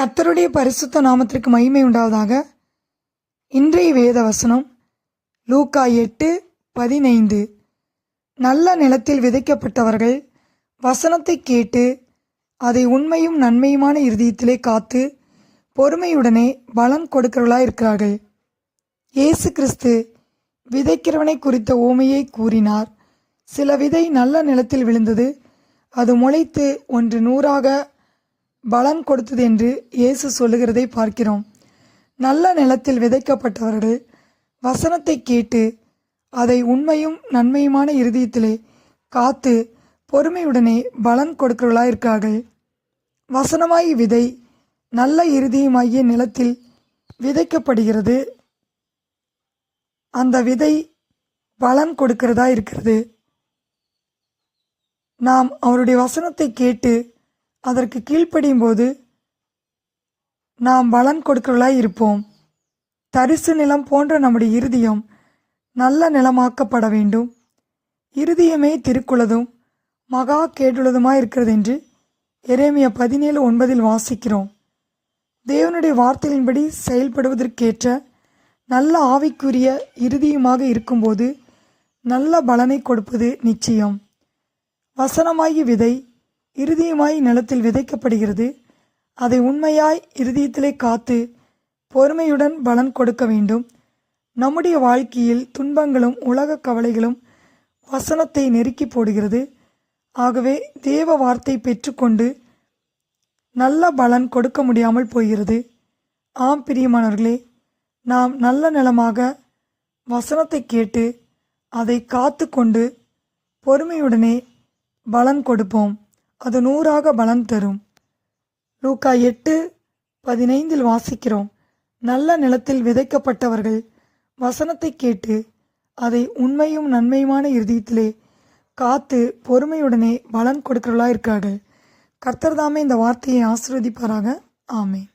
கர்த்தருடைய பரிசுத்த நாமத்திற்கு மகிமை உண்டாவதாக. இன்றைய வேத வசனம் லூக்கா 8:15. நல்ல நிலத்தில் விதைக்கப்பட்டவர்கள் வசனத்தை கேட்டு அதை உண்மையும் நன்மையுமான இருதயத்திலே காத்து பொறுமையுடனே பலன் கொடுக்கிறவர்களாயிருக்கிறார்கள். இயேசு கிறிஸ்து விதைக்கிறவனை குறித்த ஓமையை கூறினார். சில விதை நல்ல நிலத்தில் விழுந்தது. அது முளைத்து 100 பலன் கொடுத்தது என்று இயேசு சொல்லுகிறதை பார்க்கிறோம். நல்ல நிலத்தில் விதைக்கப்பட்டவர்கள் வசனத்தை கேட்டு அதை உண்மையும் நன்மையுமான இருதயத்திலே காத்து பொறுமையுடனே பலன் கொடுக்கிறவர்களாயிருக்கிறார்கள். வசனமாய் விதை நல்ல இருதயமாகிய நிலத்தில் விதைக்கப்படுகிறது. அந்த விதை பலன் கொடுக்கிறதா இருக்கிறது. நாம் அவருடைய வசனத்தை கேட்டு அதற்கு கீழ்ப்படியும் போது நாம் பலன் கொடுக்கிறவர்களாய் இருப்போம். தரிசு நிலம் போன்ற நம்முடைய இருதயம் நல்ல நிலமாக்கப்பட வேண்டும். இருதயமே திருக்குள்ளதும் மகா கேடுள்ளதுமாய் இருக்கிறது என்று எரேமியா 17:9 வாசிக்கிறோம். தேவனுடைய வார்த்தையின்படி செயல்படுவதற்கேற்ற நல்ல ஆவிக்குரிய இருதயமாக இருக்கும்போது நல்ல பலனை கொடுப்பது நிச்சயம். வசனமாகி விதை இருதயமாய் நிலத்தில் விதைக்கப்படுகிறது. அதை உண்மையாய் இருதயத்திலே காத்து பொறுமையுடன் பலன் கொடுக்க வேண்டும். நம்முடைய வாழ்க்கையில் துன்பங்களும் உலக கவலைகளும் வசனத்தை நெருக்கி போடுகிறது. ஆகவே தேவ வார்த்தை பெற்றுக்கொண்டு நல்ல பலன் கொடுக்க முடியாமல் போகிறது. ஆம் பிரியமானவர்களே, நாம் நல்ல நிலமாக வசனத்தை கேட்டு அதை காத்து கொண்டு பொறுமையுடனே பலன் கொடுப்போம். அது 100 பலன் தரும். லூக்கா 8:15 வாசிக்கிறோம். நல்ல நிலத்தில் விதைக்கப்பட்டவர்கள் வசனத்தை கேட்டு அதை உண்மையும் நன்மையுமான இருதயத்திலே காத்து பொறுமையுடனே பலன் கொடுக்கிறவர்களாயிருக்கிறார்கள். கர்த்தர் தாமே இந்த வார்த்தையை ஆசீர்வதிப்பாராக. ஆமென்.